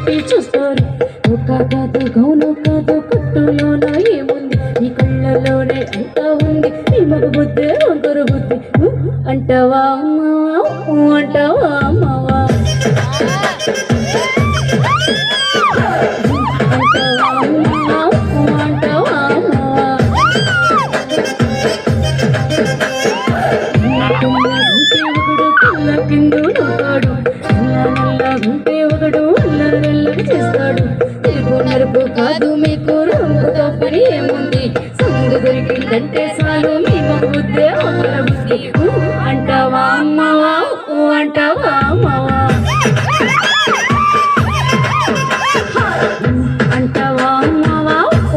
పెట్టి చూస్తారు. ఒక కాదు గౌను కాదు కట్టులోన ఏముంది, నీ కళ్ళలోనే అంతా ఉంది. నీ మగ బుద్ధి వంకరు బుద్ధి అంటావా అమ్మావా, అంటావా అమ్మావా, కిందు నవ్వుతాడు. నల్ల ఉంటే ఒకడు అల్లరి చేస్తాడు. తెలుపు నలుపు కాదు మీకు రంగుతో పని ఏముంది.